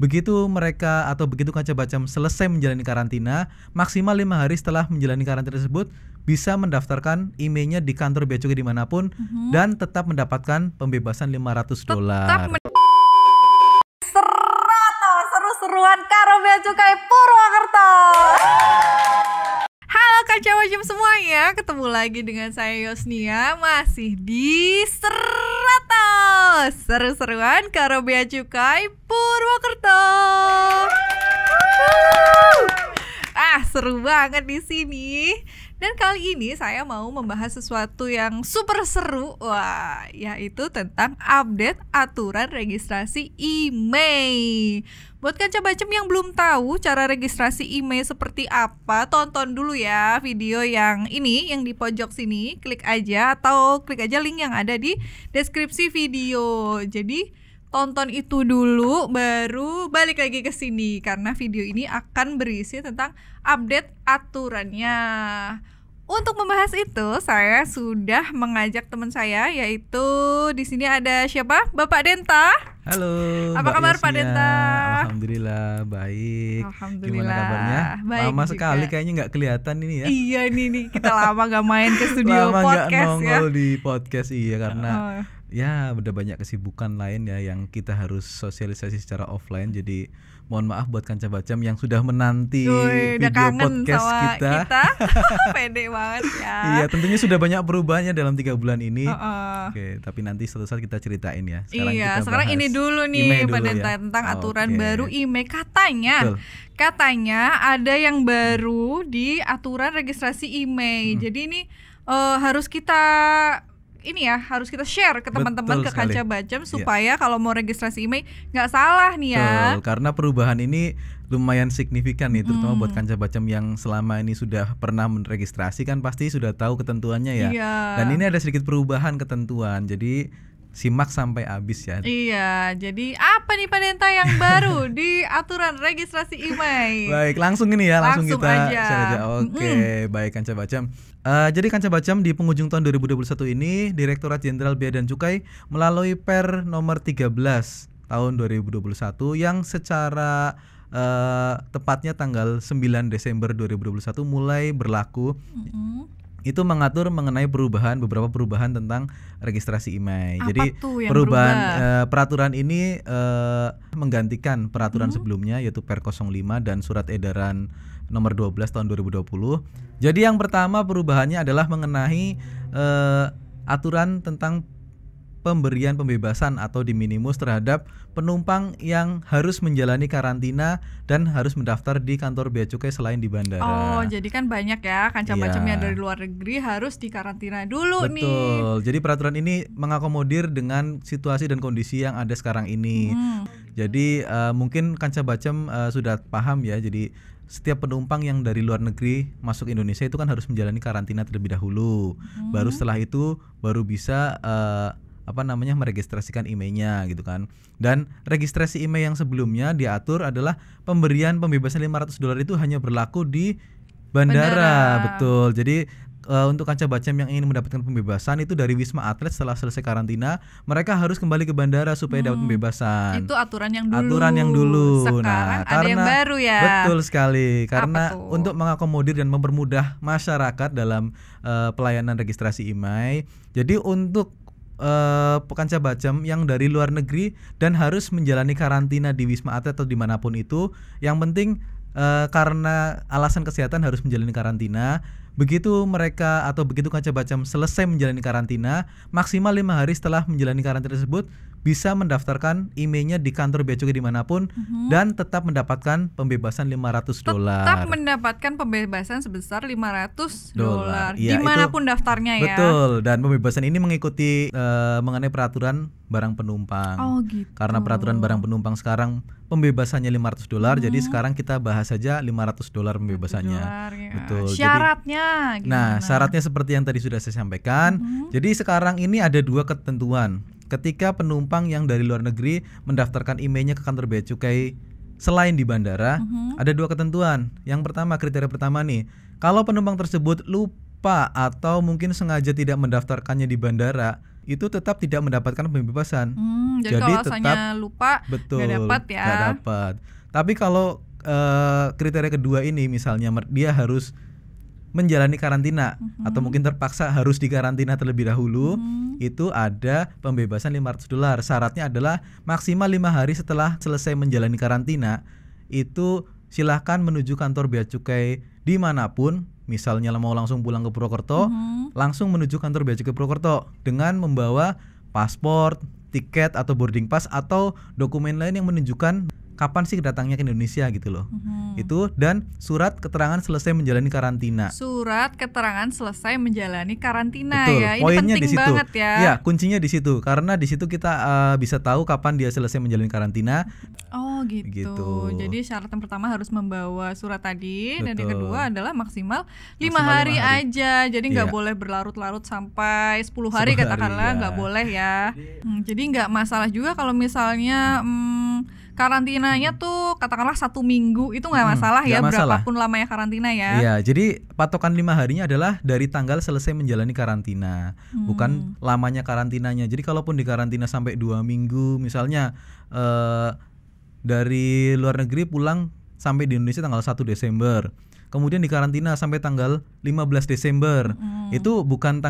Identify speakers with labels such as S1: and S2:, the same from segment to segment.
S1: Begitu mereka atau begitu Kanca Bacem selesai menjalani karantina, maksimal 5 hari setelah menjalani karantina tersebut bisa mendaftarkan emailnya di kantor bea cukai dimanapun dan tetap mendapatkan pembebasan $500.
S2: Seru-seruan karo bea cukai Purwokerto. Halo Kanca Bacem semuanya, ketemu lagi dengan saya Yosnia, masih di seru-seruan karo bea cukai Purwokerto. Seru banget di sini. Dan kali ini saya mau membahas sesuatu yang super seru, yaitu tentang update aturan registrasi IMEI. Buat Kanca Bacem yang belum tahu cara registrasi IMEI seperti apa, tonton dulu ya video yang ini, yang di pojok sini. Klik aja link yang ada di deskripsi video. Jadi tonton itu dulu, baru balik lagi ke sini karena video ini akan berisi tentang update aturannya. Untuk membahas itu, saya sudah mengajak teman saya, yaitu di sini ada siapa? Bapak Denta.
S1: Halo.
S2: Apa kabar Pak Denta?
S1: Alhamdulillah baik.
S2: Alhamdulillah.
S1: Gimana kabarnya?
S2: Baik
S1: lama
S2: juga.
S1: Sekali kayaknya nggak kelihatan ini ya.
S2: Iya nih kita lama nggak main ke studio
S1: lama
S2: podcast
S1: nggak nongol
S2: ya.
S1: di podcast karena ya udah banyak kesibukan lain ya yang kita harus sosialisasi secara offline. Jadi mohon maaf buat Kanca Bacem yang sudah menanti video podcast kita.
S2: Pede banget ya.
S1: Iya, tentunya sudah banyak perubahannya dalam 3 bulan ini. Oke, tapi nanti suatu saat kita ceritain ya.
S2: Sekarang ini dulu nih Pak Denta tentang aturan baru IMEI. Katanya ada yang baru di aturan registrasi IMEI. Jadi ini harus kita share ke teman-teman, ke Kanca Bacem supaya kalau mau registrasi IMEI nggak salah nih ya.
S1: Betul, karena perubahan ini lumayan signifikan nih, terutama buat Kanca Bacem yang selama ini sudah pernah meregistrasi kan pasti sudah tahu ketentuannya ya.
S2: Iya.
S1: Dan ini ada sedikit perubahan ketentuan, jadi simak sampai habis ya.
S2: Iya, jadi apa nih Pak Denta yang baru di aturan registrasi IMEI?
S1: Baik, langsung ini ya, langsung kita
S2: aja.
S1: share aja. Oke, baik Kanca Bacem. Jadi Kanca Bacem di penghujung tahun 2021 ini Direktorat Jenderal Bea dan Cukai melalui Per nomor 13 tahun 2021 yang secara tepatnya tanggal 9 Desember 2021 mulai berlaku. Itu mengatur mengenai beberapa perubahan tentang registrasi IMEI. Jadi perubahan peraturan ini menggantikan peraturan sebelumnya, yaitu Per 05 dan Surat Edaran nomor 12 tahun 2020. Jadi yang pertama perubahannya adalah mengenai aturan tentang pemberian pembebasan atau diminimus terhadap penumpang yang harus menjalani karantina dan harus mendaftar di kantor bea cukai selain di bandara.
S2: Oh, jadi kan banyak ya Kanca Bacem yang dari luar negeri harus dikarantina dulu.
S1: Betul.
S2: Nih.
S1: Betul. Jadi peraturan ini mengakomodir dengan situasi dan kondisi yang ada sekarang ini. Jadi mungkin Kanca Bacem sudah paham ya. Jadi setiap penumpang yang dari luar negeri masuk Indonesia itu kan harus menjalani karantina terlebih dahulu. Baru setelah itu baru bisa meregistrasikan IMEI-nya gitu kan. Dan registrasi IMEI yang sebelumnya diatur adalah pemberian pembebasan $500 itu hanya berlaku di bandara. Betul. Jadi untuk Kanca Bacem yang ingin mendapatkan pembebasan itu dari Wisma Atlet setelah selesai karantina, mereka harus kembali ke bandara supaya dapat pembebasan.
S2: Itu aturan yang dulu. Sekarang ada yang baru ya.
S1: Betul sekali. Karena untuk mengakomodir dan mempermudah masyarakat dalam pelayanan registrasi IMEI. Jadi untuk Kanca Bacem yang dari luar negeri dan harus menjalani karantina di Wisma Atlet atau dimanapun itu, yang penting karena alasan kesehatan harus menjalani karantina. Begitu Kanca Bacem selesai menjalani karantina, maksimal 5 hari setelah menjalani karantina tersebut bisa mendaftarkan IMEI-nya di kantor bea cukai dimanapun dan tetap mendapatkan pembebasan $500.
S2: Tetap mendapatkan pembebasan sebesar $500
S1: ya,
S2: dimanapun daftarnya ya.
S1: Betul. Dan pembebasan ini mengikuti mengenai peraturan barang penumpang.
S2: Gitu.
S1: Karena peraturan barang penumpang sekarang pembebasannya $500, jadi sekarang kita bahas saja $500 pembebasannya. Betul.
S2: Syaratnya.
S1: Nah, syaratnya seperti yang tadi sudah saya sampaikan. Jadi sekarang ini ada 2 ketentuan. Ketika penumpang yang dari luar negeri mendaftarkan IMEI-nya ke kantor bea cukai selain di bandara, ada 2 ketentuan. Yang pertama, kriteria pertama nih, kalau penumpang tersebut lupa atau mungkin sengaja tidak mendaftarkannya di bandara, itu tetap tidak mendapatkan pembebasan.
S2: Jadi kalau misalnya lupa
S1: betul,
S2: nggak dapat ya.
S1: Nggak dapat. Tapi kalau kriteria kedua ini misalnya dia harus menjalani karantina atau mungkin terpaksa harus dikarantina terlebih dahulu, itu ada pembebasan $500. Syaratnya adalah maksimal 5 hari setelah selesai menjalani karantina, itu silahkan menuju kantor bea cukai dimanapun. Misalnya mau langsung pulang ke Purwokerto, langsung menuju kantor bea cukai Purwokerto dengan membawa paspor, tiket atau boarding pass atau dokumen lain yang menunjukkan kapan sih datangnya ke Indonesia gitu loh. Itu dan surat keterangan selesai menjalani karantina.
S2: Surat keterangan selesai menjalani karantina.
S1: Betul.
S2: Ya. Ini
S1: Poinnya
S2: penting
S1: di situ.
S2: banget ya.
S1: Ya, kuncinya di situ karena di situ kita bisa tahu kapan dia selesai menjalani karantina.
S2: Oh gitu. Jadi syarat yang pertama harus membawa surat tadi.
S1: Betul.
S2: Dan yang kedua adalah maksimal 5 hari aja. Jadi nggak boleh berlarut-larut sampai 10 hari katakanlah, nggak boleh ya. Jadi nggak masalah juga kalau misalnya karantinanya tuh katakanlah 1 minggu, itu nggak masalah ya, berapapun lamanya karantina ya.
S1: Iya, jadi patokan 5 harinya adalah dari tanggal selesai menjalani karantina, bukan lamanya karantinanya. Jadi kalaupun di karantina sampai 2 minggu, misalnya dari luar negeri pulang sampai di Indonesia tanggal 1 Desember, kemudian dikarantina sampai tanggal 15 Desember. Itu bukan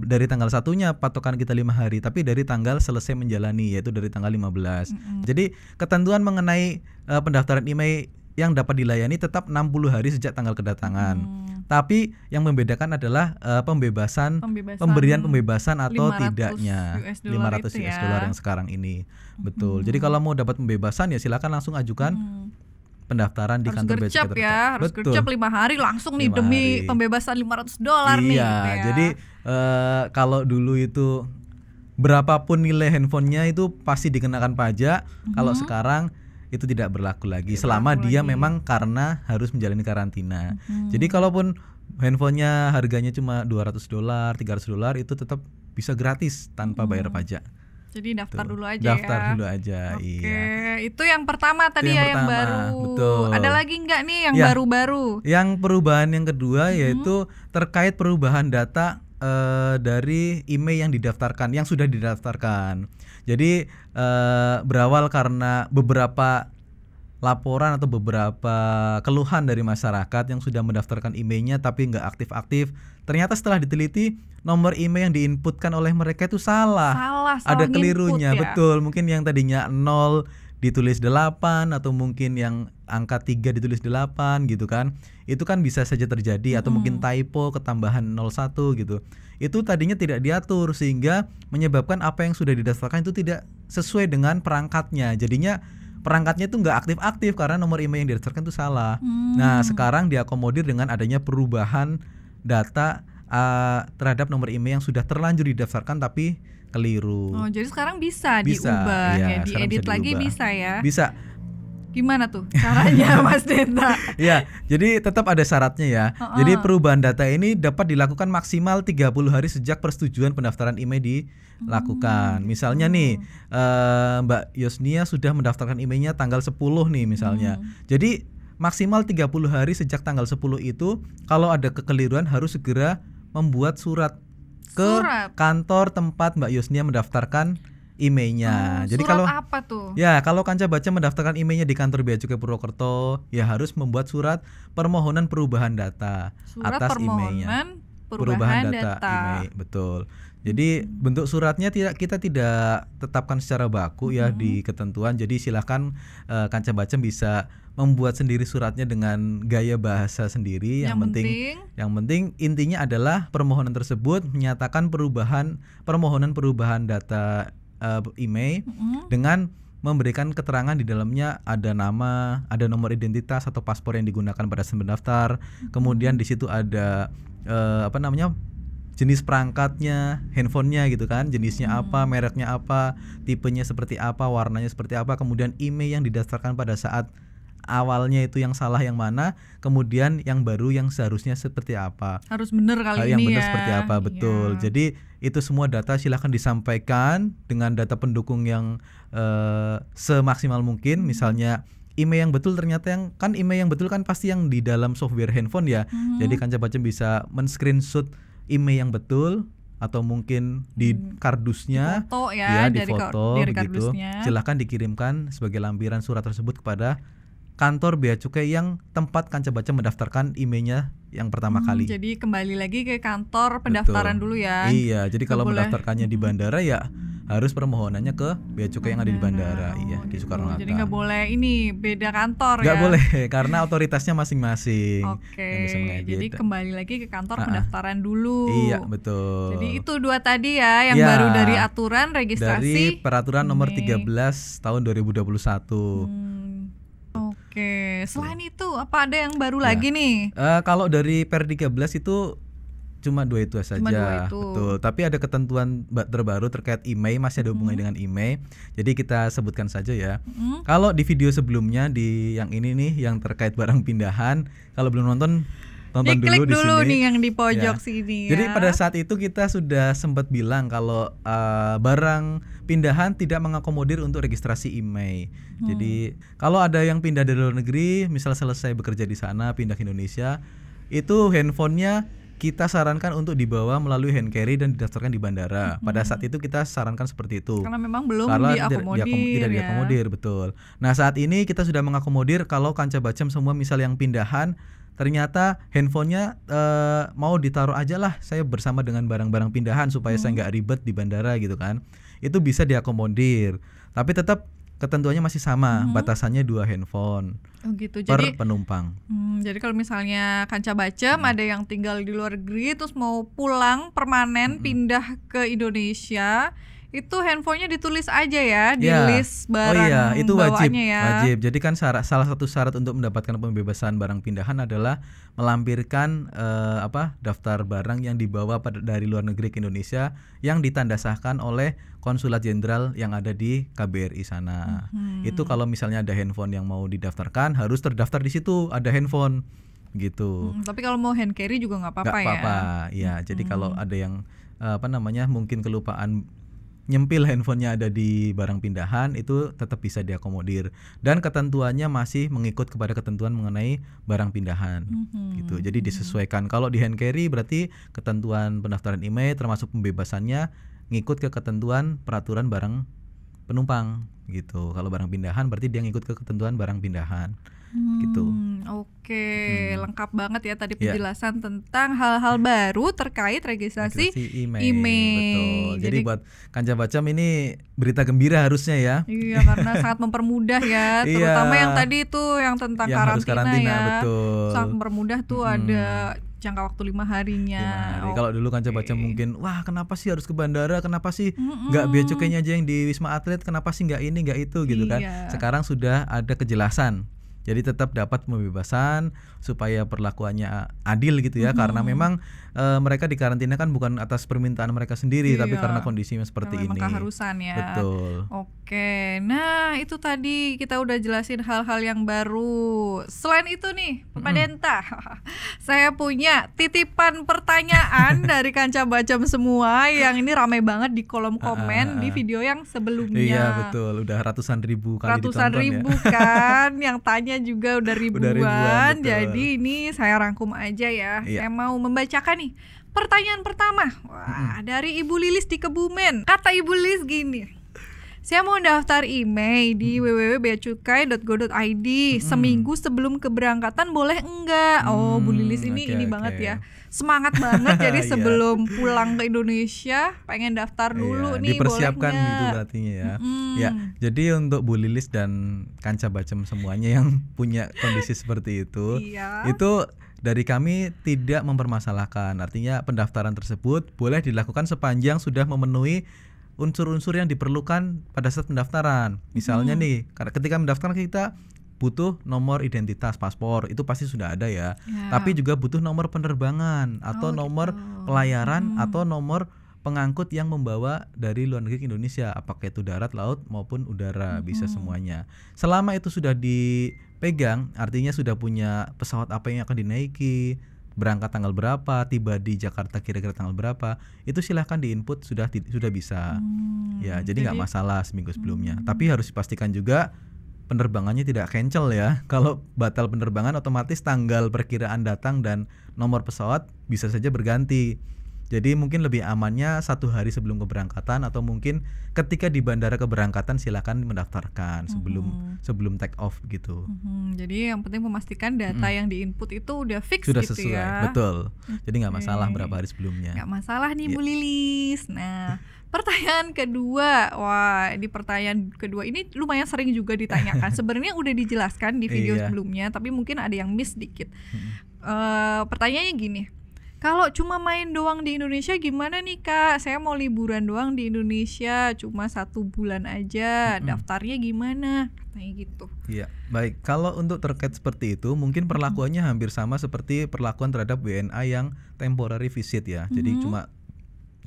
S1: dari tanggal 1-nya patokan kita 5 hari, tapi dari tanggal selesai menjalani, yaitu dari tanggal 15. Jadi ketentuan mengenai pendaftaran IMEI yang dapat dilayani tetap 60 hari sejak tanggal kedatangan. Tapi yang membedakan adalah pemberian pembebasan atau tidaknya $500 yang sekarang ini. Betul. Jadi kalau mau dapat pembebasan ya silakan langsung ajukan pendaftaran di kantor bea cukai terdekat.
S2: Harus gercep 5 hari langsung nih demi pembebasan $500 nih.
S1: Iya,
S2: gitu ya.
S1: jadi kalau dulu itu berapapun nilai handphonenya itu pasti dikenakan pajak. Kalau sekarang itu tidak berlaku lagi selama dia memang karena harus menjalani karantina. Jadi kalaupun handphonenya harganya cuma $200, $300 itu tetap bisa gratis tanpa bayar pajak.
S2: Jadi daftar dulu aja
S1: Daftar
S2: ya.
S1: dulu aja.
S2: Oke, itu yang pertama tadi yang baru.
S1: Betul.
S2: Ada lagi nggak nih yang baru-baru?
S1: Yang perubahan yang kedua yaitu terkait perubahan data dari IMEI yang didaftarkan, yang sudah didaftarkan. Jadi berawal karena beberapa laporan atau beberapa keluhan dari masyarakat yang sudah mendaftarkan IMEI-nya tapi nggak aktif-aktif. Ternyata setelah diteliti nomor IMEI yang diinputkan oleh mereka itu salah ada kelirunya,
S2: ya?
S1: Betul. Mungkin yang tadinya 0 ditulis 8 atau mungkin yang angka 3 ditulis 8 gitu kan. Itu kan bisa saja terjadi atau mungkin typo ketambahan 01 gitu. Itu tadinya tidak diatur sehingga menyebabkan apa yang sudah didaftarkan itu tidak sesuai dengan perangkatnya. Jadinya perangkatnya itu nggak aktif-aktif karena nomor IMEI yang didaftarkan itu salah. Nah, sekarang diakomodir dengan adanya perubahan data terhadap nomor IMEI yang sudah terlanjur didaftarkan tapi keliru.
S2: Oh, jadi sekarang bisa diubah ya, diedit lagi bisa ya?
S1: Bisa.
S2: Gimana tuh caranya Mas Denta?
S1: Ya, jadi tetap ada syaratnya ya. Jadi perubahan data ini dapat dilakukan maksimal 30 hari sejak persetujuan pendaftaran IMEI dilakukan. Misalnya nih Mbak Yosnia sudah mendaftarkan IMEI-nya tanggal 10 nih misalnya. Jadi maksimal 30 hari sejak tanggal 10 itu kalau ada kekeliruan harus segera membuat surat ke kantor tempat Mbak Yosnia mendaftarkan IMEI-nya. Jadi kalau
S2: apa tuh?
S1: Ya, kalau Kanca Baca mendaftarkan IMEI-nya di kantor bea cukai Purwokerto, ya harus membuat surat permohonan perubahan data atas IMEI-nya. Perubahan data IMEI, betul. Jadi bentuk suratnya kita tidak tetapkan secara baku ya di ketentuan. Jadi silahkan Kanca Baca bisa membuat sendiri suratnya dengan gaya bahasa sendiri. Yang penting intinya adalah permohonan tersebut menyatakan permohonan perubahan data IMEI dengan memberikan keterangan di dalamnya ada nama, ada nomor identitas atau paspor yang digunakan pada saat mendaftar. Kemudian di situ ada jenis perangkatnya, handphonenya gitu kan, jenisnya apa, mereknya apa, tipenya seperti apa, warnanya seperti apa, kemudian IMEI yang didaftarkan pada saat awalnya itu yang salah yang mana, kemudian yang baru yang seharusnya seperti apa.
S2: Harus benar kali
S1: yang
S2: ini
S1: benar
S2: ya.
S1: Seperti apa, betul. Ya. Jadi itu semua data silahkan disampaikan dengan data pendukung yang semaksimal mungkin. Misalnya IMEI yang betul ternyata IMEI yang betul kan pasti yang di dalam software handphone ya. Jadi Kanca Baca bisa men-screenshot IMEI yang betul atau mungkin di kardusnya,
S2: Foto ya,
S1: di
S2: dari
S1: foto
S2: dari
S1: begitu,
S2: kardusnya.
S1: silahkan dikirimkan sebagai lampiran surat tersebut kepada kantor Bea Cukai yang tempat Kanca Baca mendaftarkan emailnya yang pertama kali.
S2: Jadi kembali lagi ke kantor pendaftaran
S1: Betul.
S2: dulu ya.
S1: Iya, jadi kalau
S2: boleh.
S1: mendaftarkannya di bandara ya harus permohonannya ke Bea Cukai yang ada di bandara, iya di
S2: gitu.
S1: Soekarno-Hatta.
S2: Jadi nggak boleh ini beda kantor
S1: Nggak
S2: ya.
S1: boleh karena otoritasnya masing-masing
S2: Oke,
S1: yang bisa mengedit.
S2: jadi kembali lagi ke kantor pendaftaran dulu.
S1: Iya, betul.
S2: Jadi itu dua tadi ya yang
S1: Ya,
S2: baru dari aturan registrasi
S1: dari peraturan nomor
S2: email.
S1: 13 tahun 2021.
S2: Oke, selain itu apa ada yang baru
S1: Ya.
S2: lagi nih?
S1: Kalau dari Per 13 itu cuma dua itu saja.
S2: dua itu.
S1: Betul. Tapi ada ketentuan terbaru terkait email, masih ada hubungannya dengan email. Jadi kita sebutkan saja ya. Kalau di video sebelumnya di yang ini nih yang terkait barang pindahan, kalau belum nonton tonton
S2: Diklik
S1: dulu di
S2: dulu
S1: sini.
S2: nih yang di pojok
S1: Ya.
S2: sini ya.
S1: Jadi pada saat itu kita sudah sempat bilang kalau barang pindahan tidak mengakomodir untuk registrasi email. Jadi kalau ada yang pindah dari luar negeri, misal selesai bekerja di sana, pindah ke Indonesia, itu handphonenya kita sarankan untuk dibawa melalui hand carry dan didaftarkan di bandara. Pada saat itu kita sarankan seperti itu.
S2: Karena memang belum
S1: Karena
S2: diakomodir,
S1: tidak
S2: ya.
S1: diakomodir, betul. Nah saat ini kita sudah mengakomodir kalau Kanca Bacem semua misal yang pindahan ternyata handphonenya mau ditaruh aja lah saya bersama dengan barang-barang pindahan supaya saya nggak ribet di bandara gitu kan, itu bisa diakomodir, tapi tetap ketentuannya masih sama, batasannya 2 handphone
S2: Oh gitu.
S1: per
S2: Jadi
S1: penumpang.
S2: jadi kalau misalnya Kanca Bacem ada yang tinggal di luar negeri terus mau pulang permanen pindah ke Indonesia, itu handphonenya ditulis aja ya di
S1: Ya.
S2: list barang
S1: iya, itu wajib,
S2: bawaannya ya.
S1: wajib. Jadi kan salah satu syarat untuk mendapatkan pembebasan barang pindahan adalah melampirkan daftar barang yang dibawa dari luar negeri ke Indonesia yang ditanda sahkan oleh konsulat jenderal yang ada di KBRI sana. Itu kalau misalnya ada handphone yang mau didaftarkan harus terdaftar di situ, ada handphone gitu.
S2: Tapi kalau mau hand carry juga nggak apa-apa
S1: Nggak
S2: ya.
S1: apa-apa. Ya, jadi kalau ada yang mungkin kelupaan nyempil handphonenya ada di barang pindahan, itu tetap bisa diakomodir dan ketentuannya masih mengikut kepada ketentuan mengenai barang pindahan gitu. Jadi disesuaikan. Kalau di hand carry berarti ketentuan pendaftaran email termasuk pembebasannya ngikut ke ketentuan peraturan barang penumpang gitu. Kalau barang pindahan berarti dia ngikut ke ketentuan barang pindahan gitu.
S2: Oke, lengkap banget ya tadi
S1: Ya.
S2: penjelasan tentang hal-hal baru terkait registrasi email.
S1: Betul. Jadi buat Kanca Bacem ini berita gembira harusnya ya.
S2: Iya, karena sangat mempermudah ya, terutama
S1: Iya.
S2: yang tadi tuh yang tentang
S1: Yang harus karantina,
S2: ya.
S1: betul.
S2: Sangat mempermudah tuh ada jangka waktu 5 harinya.
S1: 5 hari. Kalau dulu Kanca Bacem mungkin wah kenapa sih harus ke bandara, kenapa sih nggak bea cukainya aja yang di Wisma Atlet, kenapa sih nggak ini nggak itu gitu kan.
S2: Iya.
S1: Sekarang sudah ada kejelasan. Jadi tetap dapat pembebasan supaya perlakuannya adil gitu ya, karena memang mereka dikarantina kan bukan atas permintaan mereka sendiri, tapi
S2: Iya.
S1: karena kondisinya seperti
S2: Memang
S1: ini.
S2: keharusan ya.
S1: Betul.
S2: Oke, nah itu tadi kita udah jelasin hal-hal yang baru. Selain itu nih, Pak Denta, saya punya titipan pertanyaan dari Kanca Bacem semua yang ini ramai banget di kolom komen di video yang sebelumnya.
S1: Iya betul, udah ratusan ribu kali
S2: Ratusan
S1: ditonton
S2: ribu
S1: ya.
S2: kan, yang tanya juga udah ribuan.
S1: ribuan, betul.
S2: Jadi ini saya rangkum aja ya.
S1: Iya.
S2: Saya mau membacakan nih. Pertanyaan pertama, wah, dari Ibu Lilis di Kebumen. Kata Ibu Lilis gini, saya mau daftar email di www.beacukai.go.id seminggu sebelum keberangkatan boleh enggak? Oh, Bu Lilis ini
S1: oke,
S2: banget
S1: oke.
S2: ya. Semangat banget jadi
S1: Iya.
S2: sebelum pulang ke Indonesia pengen daftar dulu
S1: Iya,
S2: nih,
S1: dipersiapkan
S2: boleh
S1: itu
S2: nggak?
S1: berartinya ya. Ya, jadi untuk Bu Lilis dan Kanca Bacem semuanya yang punya kondisi seperti itu,
S2: Iya.
S1: itu dari kami tidak mempermasalahkan. Artinya pendaftaran tersebut boleh dilakukan sepanjang sudah memenuhi unsur-unsur yang diperlukan pada saat pendaftaran. Misalnya nih, ketika mendaftar kita butuh nomor identitas paspor, itu pasti sudah ada ya.
S2: Ya.
S1: Tapi juga butuh nomor penerbangan atau nomor pelayaran atau nomor pengangkut yang membawa dari luar negeri ke Indonesia, apakah itu darat, laut maupun udara, bisa semuanya. Selama itu sudah dipegang, artinya sudah punya pesawat apa yang akan dinaiki, berangkat tanggal berapa, tiba di Jakarta kira-kira tanggal berapa, itu silahkan diinput sudah bisa. Ya, jadi nggak masalah seminggu sebelumnya. Tapi harus dipastikan juga penerbangannya tidak cancel ya. Kalau batal penerbangan otomatis tanggal perkiraan datang dan nomor pesawat bisa saja berganti. Jadi mungkin lebih amannya 1 hari sebelum keberangkatan atau mungkin ketika di bandara keberangkatan silakan mendaftarkan sebelum take off gitu.
S2: Jadi yang penting memastikan data yang diinput itu udah fix
S1: Sudah
S2: gitu
S1: sesuai,
S2: ya.
S1: betul. Jadi nggak masalah berapa hari sebelumnya.
S2: Nggak masalah nih Bu Lilis. Nah, pertanyaan kedua, wah di pertanyaan kedua ini lumayan sering juga ditanyakan. Sebenarnya udah dijelaskan di video sebelumnya, tapi mungkin ada yang miss dikit. Pertanyaannya gini, kalau cuma main doang di Indonesia gimana nih Kak? Saya mau liburan doang di Indonesia, cuma 1 bulan aja. Daftarnya gimana? Katanya gitu.
S1: Iya, baik. Kalau untuk terkait seperti itu, mungkin perlakuannya hampir sama seperti perlakuan terhadap WNA yang temporary visit ya. Jadi cuma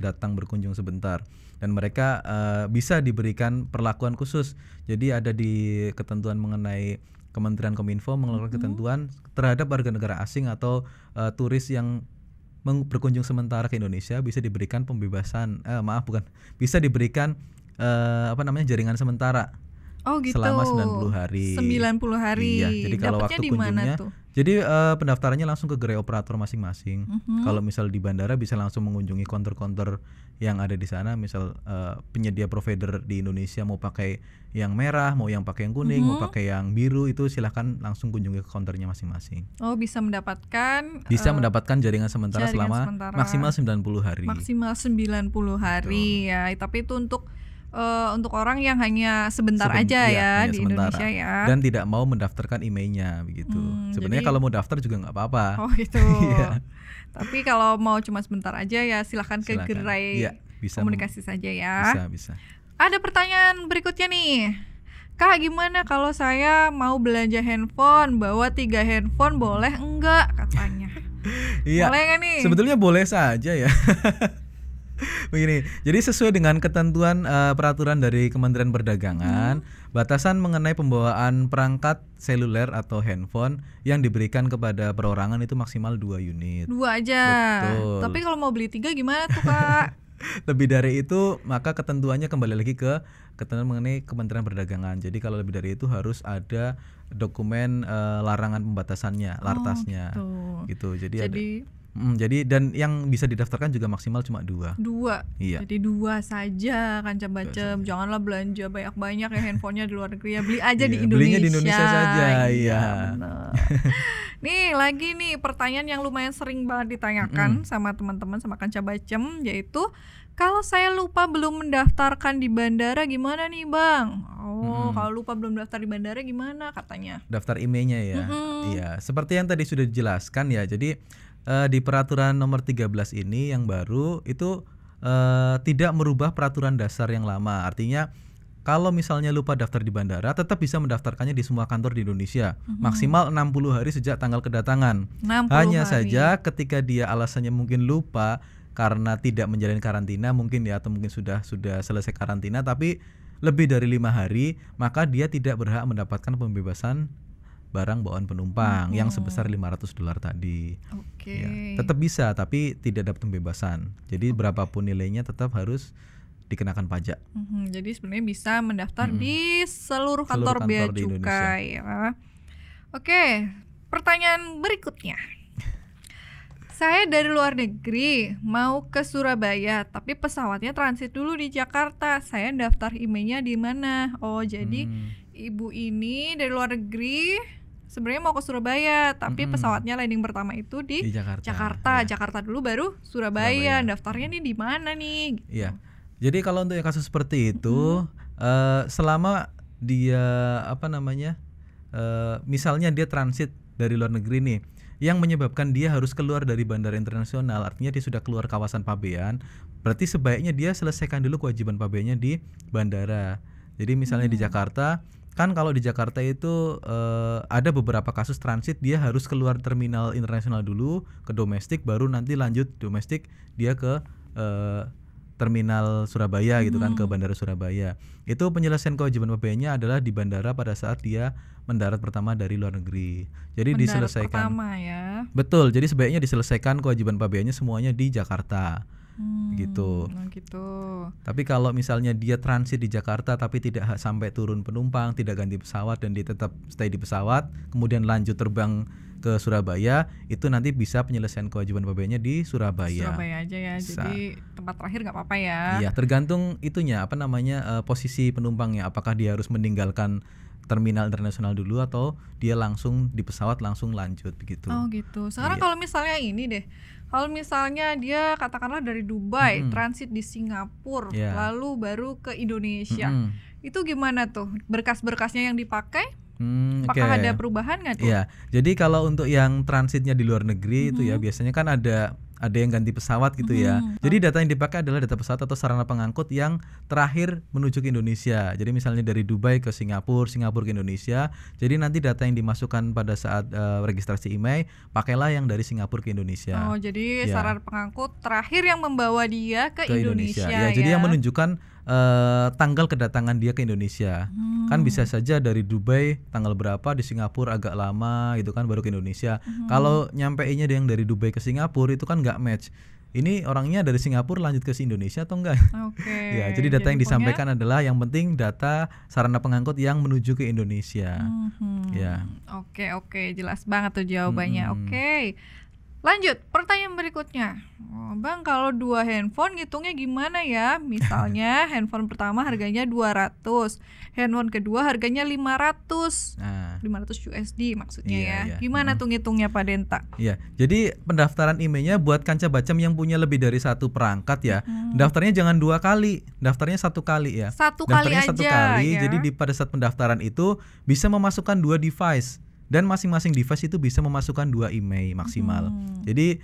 S1: datang berkunjung sebentar. Dan mereka bisa diberikan perlakuan khusus. Jadi ada di ketentuan mengenai Kementerian Kominfo mengeluarkan ketentuan terhadap warga negara asing atau turis yang berkunjung sementara ke Indonesia bisa diberikan pembebasan bisa diberikan jaringan sementara.
S2: Oh gitu.
S1: Selama 90 hari.
S2: 90 hari.
S1: Iya, jadi kalau
S2: dapatnya
S1: waktu
S2: di mana
S1: kunjungnya
S2: tuh?
S1: jadi pendaftarannya langsung ke gerai operator masing-masing. Kalau misal di bandara bisa langsung mengunjungi konter-konter yang ada di sana, misal penyedia provider di Indonesia mau pakai yang merah, mau yang pakai yang kuning, mau pakai yang biru, itu silahkan langsung kunjungi ke konternya masing-masing.
S2: Oh, bisa mendapatkan
S1: Jaringan sementara selama maksimal 90 hari.
S2: Maksimal 90 hari. Ya, tapi itu untuk orang yang hanya sebentar aja ya di sementara. Indonesia ya.
S1: Dan tidak mau mendaftarkan emailnya begitu. Sebenarnya kalau mau daftar juga nggak apa-apa.
S2: Oh gitu. Tapi kalau mau cuma sebentar aja ya silahkan ke gerai komunikasi saja ya.
S1: Bisa.
S2: Ada pertanyaan berikutnya nih. Kak, gimana kalau saya mau belanja handphone, bawa 3 handphone boleh enggak katanya?
S1: Iya.
S2: Boleh nggak nih?
S1: Sebetulnya boleh saja ya. Begini, jadi sesuai dengan ketentuan peraturan dari Kementerian Perdagangan, batasan mengenai pembawaan perangkat seluler atau handphone yang diberikan kepada perorangan itu maksimal 2 unit.
S2: 2 aja.
S1: Betul.
S2: Tapi kalau mau beli 3 gimana tuh Kak?
S1: Lebih dari itu maka ketentuannya kembali lagi ke ketentuan mengenai Kementerian Perdagangan. Jadi kalau lebih dari itu harus ada dokumen larangan pembatasannya, lartasnya. Gitu. Jadi dan yang bisa didaftarkan juga maksimal cuma 2. Iya.
S2: Jadi 2 saja kan Bacem. Janganlah belanja banyak-banyak ya handphonenya di luar negeri ya. Beli aja di Indonesia.
S1: Belinya di Indonesia saja. Iya.
S2: Nih lagi nih pertanyaan yang lumayan sering banget ditanyakan sama teman-teman sama Kanca Bacem, yaitu kalau saya lupa belum mendaftarkan di bandara gimana nih Bang? Kalau lupa belum daftar di bandara gimana katanya?
S1: Daftar emailnya ya. Iya, seperti yang tadi sudah dijelaskan ya. Jadi di peraturan nomor 13 ini yang baru itu tidak merubah peraturan dasar yang lama. Artinya kalau misalnya lupa daftar di bandara tetap bisa mendaftarkannya di semua kantor di Indonesia. Maksimal 60 hari sejak tanggal kedatangan. Hanya saja ketika dia alasannya mungkin lupa karena tidak menjalani karantina mungkin ya, atau mungkin sudah selesai karantina tapi lebih dari 5 hari, maka dia tidak berhak mendapatkan pembebasan barang bawaan penumpang yang sebesar $500 tadi. Ya, tetap bisa tapi tidak dapat pembebasan. Jadi berapapun nilainya tetap harus dikenakan pajak.
S2: Jadi sebenarnya bisa mendaftar di seluruh kantor bea cukai ya. Oke, pertanyaan berikutnya. Saya dari luar negeri mau ke Surabaya, tapi pesawatnya transit dulu di Jakarta. Saya daftar emailnya di mana? Oh, jadi ibu ini dari luar negeri sebenarnya mau ke Surabaya, tapi pesawatnya landing pertama itu di Jakarta. Jakarta dulu baru Surabaya. Daftarnya nih di mana nih? Gitu.
S1: Iya. Jadi kalau untuk kasus seperti itu, selama dia misalnya dia transit dari luar negeri nih, yang menyebabkan dia harus keluar dari bandara internasional, artinya dia sudah keluar kawasan pabean, berarti sebaiknya dia selesaikan dulu kewajiban pabeannya di bandara. Jadi misalnya di Jakarta, kan kalau di Jakarta itu ada beberapa kasus transit dia harus keluar terminal internasional dulu ke domestik, baru nanti lanjut domestik dia ke terminal Surabaya gitu kan, ke bandara Surabaya. Itu penyelesaian kewajiban pabeannya adalah di bandara pada saat dia mendarat pertama dari luar negeri. Jadi diselesaikan pertama ya. Betul, jadi sebaiknya diselesaikan kewajiban pabeannya semuanya di Jakarta. gitu.
S2: Gitu.
S1: Tapi kalau misalnya dia transit di Jakarta tapi tidak sampai turun penumpang, tidak ganti pesawat dan dia tetap stay di pesawat, kemudian lanjut terbang ke Surabaya, itu nanti bisa penyelesaian kewajiban pabeannya di Surabaya.
S2: Surabaya aja ya.
S1: Bisa.
S2: Jadi tempat terakhir nggak apa-apa ya.
S1: Iya, tergantung itunya posisi penumpangnya, apakah dia harus meninggalkan terminal internasional dulu atau dia langsung di pesawat langsung lanjut begitu.
S2: Oh gitu. Sekarang
S1: Iya.
S2: kalau misalnya ini deh, kalau misalnya dia katakanlah dari Dubai transit di Singapura,
S1: Iya.
S2: lalu baru ke Indonesia,
S1: Mm-mm.
S2: itu gimana tuh berkas-berkasnya yang dipakai?
S1: Oke.
S2: Apakah ada perubahan nggak tuh?
S1: Iya. Jadi kalau untuk yang transitnya di luar negeri itu ya biasanya kan ada yang ganti pesawat gitu ya. Jadi data yang dipakai adalah data pesawat atau sarana pengangkut yang terakhir menuju ke Indonesia. Jadi misalnya dari Dubai ke Singapura, Singapura ke Indonesia. Jadi nanti data yang dimasukkan pada saat registrasi IMEI, pakailah yang dari Singapura ke Indonesia.
S2: Oh, jadi
S1: Ya.
S2: sarana pengangkut terakhir yang membawa dia ke Indonesia
S1: Ya, jadi yang menunjukkan tanggal kedatangan dia ke Indonesia. Kan bisa saja dari Dubai tanggal berapa, di Singapura agak lama gitu kan baru ke Indonesia. Kalau nyampeinnya yang dari Dubai ke Singapura itu kan nggak match. Ini orangnya dari Singapura lanjut ke Indonesia atau enggak?
S2: Oke.
S1: Ya, jadi data yang
S2: pokoknya-
S1: disampaikan adalah yang penting data sarana pengangkut yang menuju ke Indonesia. Ya.
S2: Oke, jelas banget tuh jawabannya. Oke. Lanjut, pertanyaan berikutnya. Oh, Bang, kalau 2 handphone ngitungnya gimana ya? Misalnya handphone pertama harganya 200, handphone kedua harganya 500.
S1: Nah,
S2: 500 USD maksudnya
S1: Iya,
S2: ya.
S1: iya.
S2: Gimana tuh ngitungnya Pak Denta?
S1: iya. Jadi pendaftaran IMEI-nya buat Kanca Bacem yang punya lebih dari satu perangkat ya. Daftarnya jangan 2 kali, daftarnya 1 kali ya.
S2: Satu kali
S1: Daftarnya
S2: aja
S1: 1 kali.
S2: ya.
S1: Jadi pada saat pendaftaran itu bisa memasukkan 2 device. Dan masing-masing device itu bisa memasukkan 2 IMEI maksimal. Jadi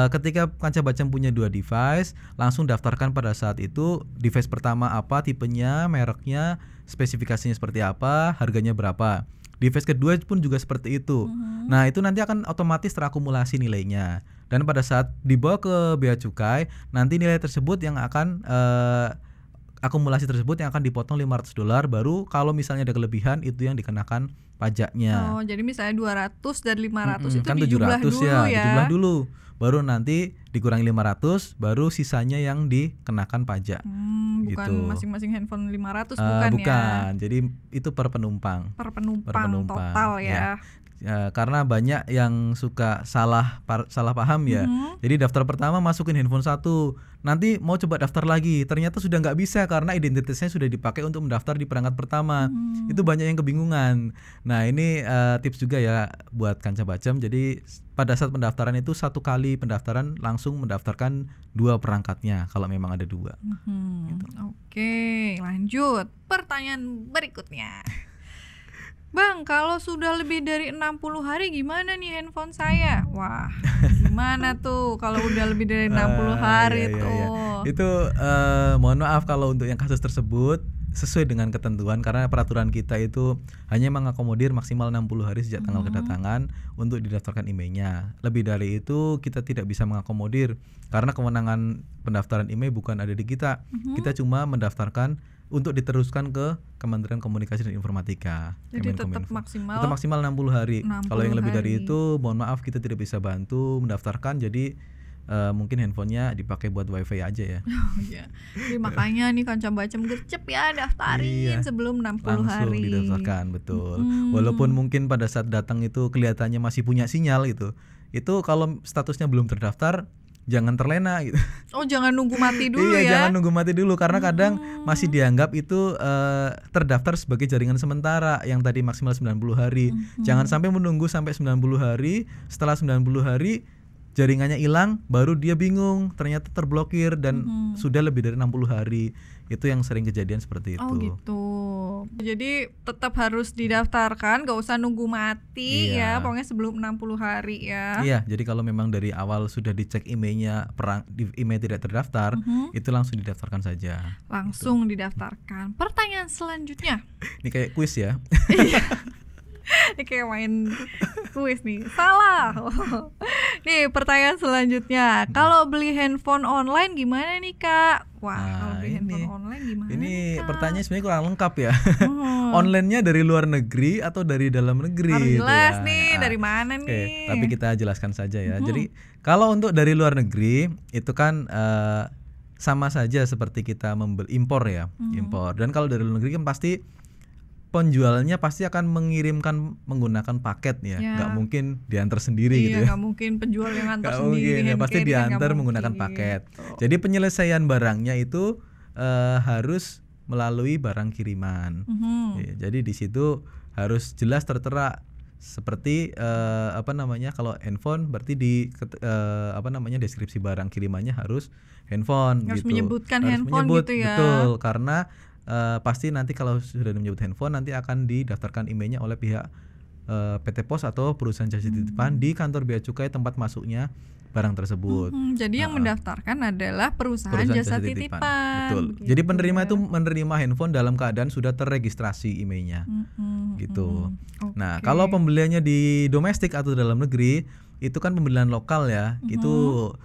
S1: ketika Kanca Bacem punya 2 device, langsung daftarkan pada saat itu device pertama apa, tipenya, mereknya, spesifikasinya seperti apa, harganya berapa. Device kedua pun juga seperti itu. Nah, itu nanti akan otomatis terakumulasi nilainya. Dan pada saat dibawa ke bea cukai, nanti nilai tersebut yang akan akumulasi tersebut yang akan dipotong $500, baru kalau misalnya ada kelebihan itu yang dikenakan pajaknya.
S2: Oh, jadi misalnya 200 dan 500 itu
S1: Kan
S2: dijumlah
S1: 700
S2: dulu
S1: ya,
S2: ya.
S1: dijumlah dulu. Baru nanti dikurangi 500, baru sisanya yang dikenakan pajak.
S2: Bukan
S1: Gitu.
S2: masing-masing handphone 500
S1: Bukan,
S2: ya.
S1: Jadi itu per penumpang.
S2: Per penumpang total ya.
S1: Karena banyak yang suka salah paham ya. Jadi daftar pertama masukin handphone 1, nanti mau coba daftar lagi, ternyata sudah nggak bisa karena identitasnya sudah dipakai untuk mendaftar di perangkat pertama. Itu banyak yang kebingungan. Nah, ini tips juga ya buat Kanca Bacem. Jadi pada saat pendaftaran itu 1 kali pendaftaran langsung mendaftarkan 2 perangkatnya kalau memang ada 2.
S2: Oke, lanjut. Pertanyaan berikutnya. Bang, kalau sudah lebih dari 60 hari gimana nih handphone saya? Wah, gimana tuh kalau udah lebih dari 60 hari
S1: Iya, iya,
S2: tuh?
S1: iya. Itu mohon maaf kalau untuk yang kasus tersebut sesuai dengan ketentuan, karena peraturan kita itu hanya mengakomodir maksimal 60 hari sejak tanggal kedatangan untuk didaftarkan IMEI-nya. Lebih dari itu kita tidak bisa mengakomodir karena kewenangan pendaftaran IMEI bukan ada di kita. Kita cuma mendaftarkan untuk diteruskan ke Kementerian Komunikasi dan Informatika.
S2: Jadi tetap
S1: Kemenkominfo.
S2: maksimal
S1: Tetap maksimal 60 hari.
S2: 60
S1: Kalau yang lebih dari
S2: hari.
S1: itu mohon maaf kita tidak bisa bantu mendaftarkan, jadi mungkin handphonenya dipakai buat wifi aja ya.
S2: Oh, iya. Jadi makanya nih Kanca Bacem gercep ya daftarin
S1: Iya.
S2: sebelum 60
S1: Langsung
S2: hari.
S1: didaftarkan, betul. Walaupun mungkin pada saat datang itu kelihatannya masih punya sinyal gitu. Itu kalau statusnya belum terdaftar jangan terlena gitu.
S2: Oh, jangan nunggu mati dulu
S1: Iya,
S2: ya.
S1: jangan nunggu mati dulu karena kadang masih dianggap itu terdaftar sebagai jaringan sementara yang tadi maksimal 90 hari. Jangan sampai menunggu sampai 90 hari, setelah 90 hari jaringannya hilang baru dia bingung, ternyata terblokir dan sudah lebih dari 60 hari. Itu yang sering kejadian seperti itu.
S2: Oh gitu. Jadi tetap harus didaftarkan, gak usah nunggu mati
S1: Iya.
S2: ya, pokoknya sebelum 60 hari ya.
S1: Iya, jadi kalau memang dari awal sudah dicek IMEI-nya, IMEI tidak terdaftar, itu langsung didaftarkan saja.
S2: Langsung didaftarkan. Pertanyaan selanjutnya.
S1: Ini kayak kuis ya.
S2: Ini kayak main kuis nih. Salah. Nih pertanyaan selanjutnya, kalau beli handphone online gimana nih Kak? Wah, kalau beli handphone online gimana
S1: ini
S2: nih, Kak?
S1: pertanyaan sebenarnya kurang lengkap ya. Online-nya dari luar negeri atau dari dalam negeri?
S2: Harus
S1: gitu
S2: jelas
S1: ya.
S2: nih, dari mana
S1: Oke,
S2: nih?
S1: tapi kita jelaskan saja ya. Jadi kalau untuk dari luar negeri itu kan sama saja seperti kita impor ya, impor. Dan kalau dari luar negeri kan pasti penjualnya pasti akan mengirimkan menggunakan paket ya, nggak mungkin diantar sendiri gitu ya.
S2: Nggak mungkin penjual yang antar
S1: Nggak
S2: sendiri.
S1: mungkin, ya
S2: hand
S1: pasti
S2: carry kan
S1: diantar
S2: nggak
S1: menggunakan
S2: mungkin.
S1: paket. Jadi penyelesaian barangnya itu harus melalui barang kiriman. Ya, jadi di situ harus jelas tertera seperti kalau handphone berarti deskripsi barang kirimannya harus handphone
S2: Harus
S1: gitu.
S2: menyebutkan
S1: Harus
S2: handphone
S1: menyebut,
S2: gitu ya.
S1: betul, karena pasti nanti kalau sudah menyebut handphone nanti akan didaftarkan emailnya oleh pihak PT Pos atau perusahaan jasa titipan di kantor bea cukai tempat masuknya barang tersebut.
S2: Jadi yang mendaftarkan adalah perusahaan jasa titipan.
S1: Betul.
S2: Begitu
S1: Jadi penerima
S2: ya.
S1: itu menerima handphone dalam keadaan sudah terregistrasi emailnya. Gitu. Nah, kalau pembeliannya di domestik atau dalam negeri itu kan pembelian lokal ya. Itu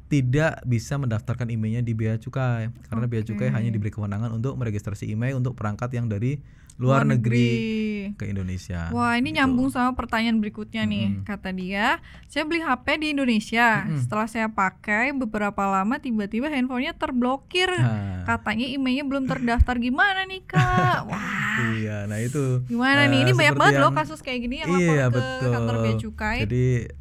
S1: tidak bisa mendaftarkan emailnya di bea cukai karena bea cukai hanya diberi kewenangan untuk meregistrasi email untuk perangkat yang dari luar negeri ke Indonesia.
S2: Wah, ini
S1: gitu.
S2: nyambung sama pertanyaan berikutnya nih. Kata dia, saya beli HP di Indonesia. Setelah saya pakai beberapa lama tiba-tiba handphonenya terblokir. Katanya emailnya belum terdaftar. Gimana nih Kak? Wah.
S1: Iya, nah itu.
S2: Gimana nih? Ini banyak
S1: seperti
S2: banget loh
S1: yang-
S2: kasus kayak gini yang lapor ke kantor bea cukai.
S1: Jadi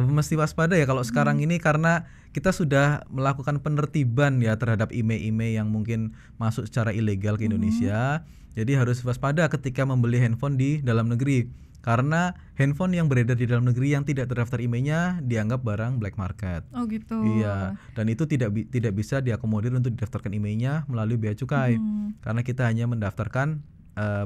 S1: mesti waspada ya kalau sekarang ini karena kita sudah melakukan penertiban ya terhadap email-email yang mungkin masuk secara ilegal ke Indonesia. Jadi harus waspada ketika membeli handphone di dalam negeri karena handphone yang beredar di dalam negeri yang tidak terdaftar emailnya dianggap barang black market.
S2: Oh gitu.
S1: Iya, dan itu tidak bisa diakomodir untuk didaftarkan emailnya melalui bea cukai karena kita hanya mendaftarkan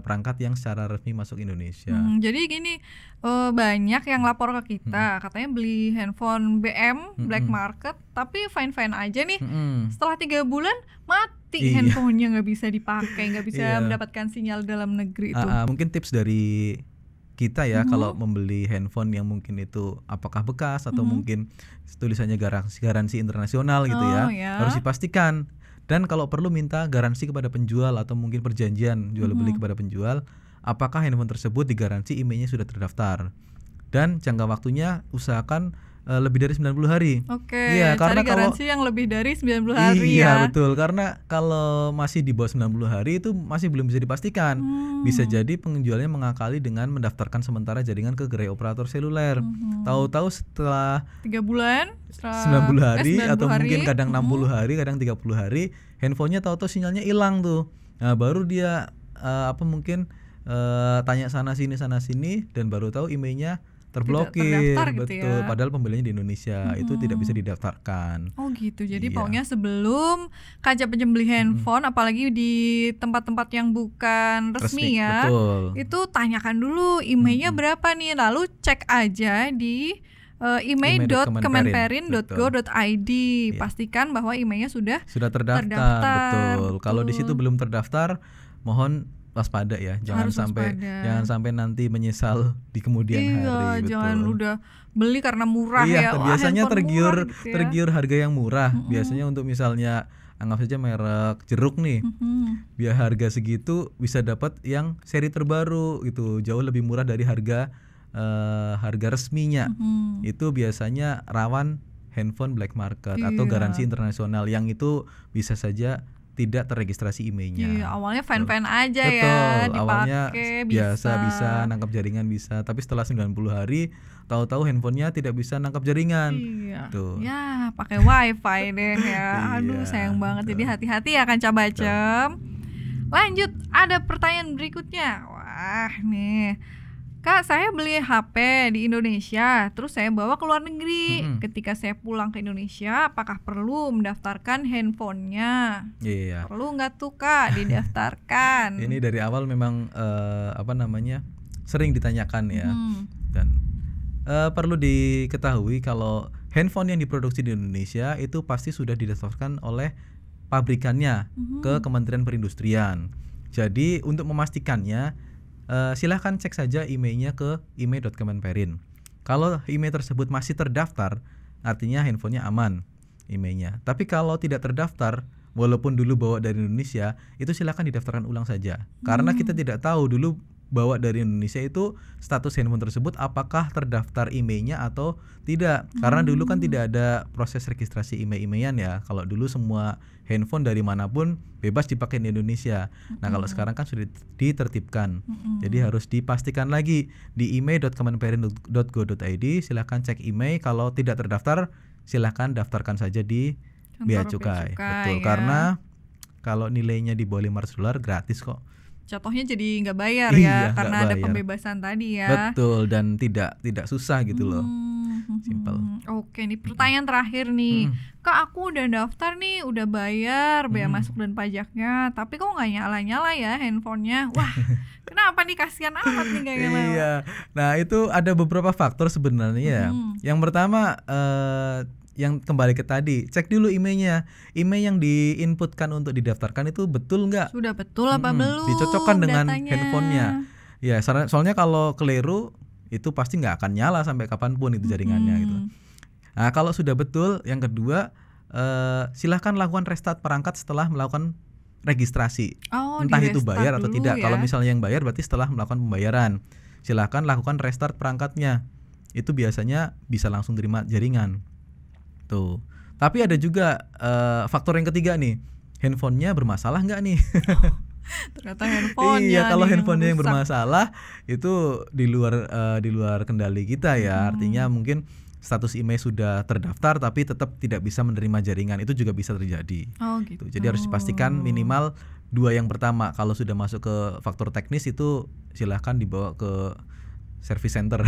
S1: perangkat yang secara resmi masuk Indonesia.
S2: Jadi gini, banyak yang lapor ke kita, katanya beli handphone BM black market, tapi fine aja nih. Setelah 3 bulan mati handphonenya, nggak bisa dipakai, nggak bisa mendapatkan sinyal dalam negeri itu.
S1: Mungkin tips dari kita ya kalau membeli handphone yang mungkin itu apakah bekas atau mungkin tulisannya garansi internasional gitu ya, harus dipastikan. Dan kalau perlu minta garansi kepada penjual atau mungkin perjanjian jual beli kepada penjual apakah handphone tersebut digaransi emailnya sudah terdaftar. Dan jangka waktunya usahakan lebih dari 90 hari.
S2: Oke,
S1: Iya, karena
S2: cari garansi yang lebih dari 90 hari
S1: iya,
S2: ya.
S1: betul. Karena kalau masih di bawah 90 hari itu masih belum bisa dipastikan. Bisa jadi penjualnya mengakali dengan mendaftarkan sementara jaringan ke gerai operator seluler. Tahu-tahu setelah
S2: 3 bulan,
S1: 90 hari
S2: 90
S1: atau
S2: hari.
S1: mungkin kadang 60 hari, kadang 30 hari, handphonenya tahu-tahu sinyalnya hilang tuh. Nah, baru dia tanya sana sini dan baru tahu emailnya terblokir.
S2: terdaftar gitu
S1: Betul,
S2: ya.
S1: padahal pembeliannya di Indonesia itu tidak bisa didaftarkan.
S2: Oh gitu, jadi
S1: Iya.
S2: pokoknya sebelum kaca pinjam beli handphone, apalagi di tempat-tempat yang bukan resmi ya,
S1: betul.
S2: itu tanyakan dulu emailnya berapa nih, lalu cek aja di email.kemenperin.go.id. Pastikan bahwa emailnya sudah
S1: terdaftar. Betul. Kalau di situ belum terdaftar, mohon waspada ya, jangan
S2: Harus
S1: sampai nanti menyesal di kemudian hari. Betul.
S2: Jangan udah beli karena murah
S1: Iya,
S2: ya. Wah,
S1: biasanya
S2: handphone
S1: tergiur
S2: murah gitu ya.
S1: tergiur harga yang murah. Biasanya untuk misalnya anggap saja merek jeruk nih. Biar harga segitu bisa dapat yang seri terbaru itu jauh lebih murah dari harga resminya. Itu biasanya rawan handphone black market atau garansi internasional yang itu bisa saja tidak terregistrasi emailnya.
S2: Iya, awalnya fan-fan aja
S1: Betul,
S2: ya,
S1: awalnya
S2: dipakai
S1: bisa nangkap jaringan bisa, tapi setelah 90 hari tahu-tahu handphonenya tidak bisa nangkap jaringan.
S2: Iya.
S1: Tuh.
S2: Ya, pakai wifi deh ya. Aduh,
S1: Iya,
S2: sayang banget.
S1: betul.
S2: Jadi hati-hati ya Kanca Bacem. Lanjut, ada pertanyaan berikutnya. Wah, nih. Kak, saya beli HP di Indonesia, terus saya bawa ke luar negeri. Ketika saya pulang ke Indonesia, apakah perlu mendaftarkan handphonenya?
S1: Iya.
S2: Perlu nggak tuh Kak didaftarkan?
S1: Ini dari awal memang sering ditanyakan ya. Dan perlu diketahui kalau handphone yang diproduksi di Indonesia itu pasti sudah didaftarkan oleh pabrikannya ke Kementerian Perindustrian. Jadi untuk memastikannya silahkan cek saja emailnya ke email.kemenperin. Kalau email tersebut masih terdaftar artinya handphonenya aman emailnya. Tapi kalau tidak terdaftar, walaupun dulu bawa dari Indonesia, itu silakan didaftarkan ulang saja. Karena kita tidak tahu dulu bawa dari Indonesia itu status handphone tersebut apakah terdaftar emailnya atau tidak. Karena dulu kan tidak ada proses registrasi email-emailan ya. Kalau dulu semua handphone dari manapun bebas dipakai di Indonesia. Nah kalau sekarang kan sudah ditertibkan. Jadi harus dipastikan lagi di email.kemenperin.go.id. Silahkan cek email. Kalau tidak terdaftar, silahkan daftarkan saja di Bea Cukai. Betul,
S2: ya.
S1: Karena kalau nilainya di bawah $500 gratis kok.
S2: Jatuhnya jadi nggak bayar
S1: Iya,
S2: ya, karena
S1: nggak
S2: ada
S1: bayar.
S2: pembebasan tadi ya.
S1: Betul, dan tidak susah gitu loh. Simple.
S2: Oke nih, pertanyaan terakhir nih. Kak, aku udah daftar nih, udah bayar bea masuk dan pajaknya, tapi kok nggak nyala-nyala ya handphonenya? Wah, kenapa nih, kasihan amat nih nggak nyala.
S1: Iya. Nah, itu ada beberapa faktor sebenarnya. Yang pertama yang kembali ke tadi, cek dulu emailnya. Email yang diinputkan untuk didaftarkan itu betul nggak?
S2: Sudah betul apa belum?
S1: Dicocokkan dengan
S2: datanya?
S1: handphonenya. Ya, soalnya kalau keliru itu pasti nggak akan nyala sampai kapanpun itu jaringannya gitu. Nah, kalau sudah betul, yang kedua silahkan lakukan restart perangkat setelah melakukan registrasi. Entah itu bayar atau tidak.
S2: Ya?
S1: Kalau misalnya yang bayar berarti setelah melakukan pembayaran. Silahkan lakukan restart perangkatnya. Itu biasanya bisa langsung terima jaringan. Tuh. Tapi ada juga faktor yang ketiga nih. Handphonenya bermasalah nggak nih?
S2: Ternyata handphonenya.
S1: Iya, kalau handphonenya yang
S2: rusak.
S1: bermasalah itu di luar kendali kita ya. Artinya mungkin status email sudah terdaftar tapi tetap tidak bisa menerima jaringan. Itu juga bisa terjadi.
S2: Oh gitu.
S1: Jadi harus dipastikan minimal 2 yang pertama. Kalau sudah masuk ke faktor teknis itu silahkan dibawa ke service center.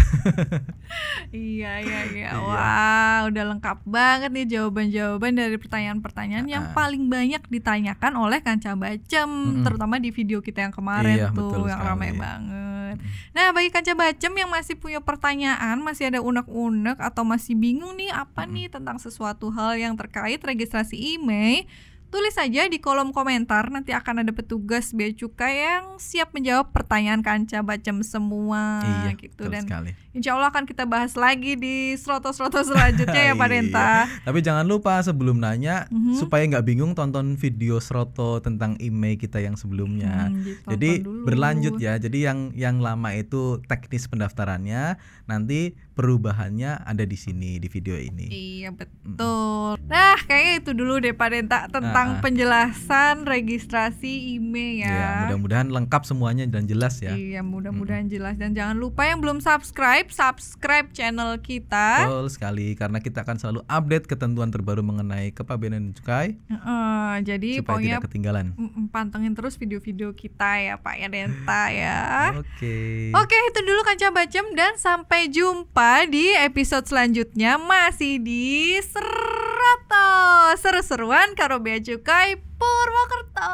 S2: Iya. Wah, udah lengkap banget nih jawaban-jawaban dari pertanyaan-pertanyaan yang paling banyak ditanyakan oleh Kanca Bacem, terutama di video kita yang kemarin tuh yang ramai banget. Nah, bagi Kanca Bacem yang masih punya pertanyaan, masih ada unek-unek atau masih bingung nih apa nih tentang sesuatu hal yang terkait registrasi email, tulis saja di kolom komentar, nanti akan ada petugas Bea Cukai yang siap menjawab pertanyaan Kanca Bacem semua.
S1: Iya,
S2: gitu.
S1: betul
S2: Dan
S1: sekali.
S2: insya Allah akan kita bahas lagi di Sroto-Sroto selanjutnya ya Pak Denta.
S1: Tapi jangan lupa sebelum nanya supaya nggak bingung, tonton video Sroto tentang email kita yang sebelumnya. Jadi berlanjut ya. Jadi yang lama itu teknis pendaftarannya, nanti perubahannya ada di sini di video ini.
S2: Iya betul. Nah, kayaknya itu dulu deh Pak Denta tentang penjelasan registrasi email ya.
S1: Ya, mudah-mudahan lengkap semuanya dan jelas ya.
S2: Iya, mudah-mudahan jelas, dan jangan lupa yang belum subscribe channel kita.
S1: Betul sekali, karena kita akan selalu update ketentuan terbaru mengenai kepabeanan cukai.
S2: Jadi
S1: supaya
S2: pokoknya
S1: tidak ketinggalan.
S2: Pantengin terus video-video kita ya Pak ya Denta ya.
S1: Oke,
S2: itu dulu Kanca Bacem, dan sampai jumpa di episode selanjutnya masih di Sroto seru-seruan karo Bea Cukai Purwokerto.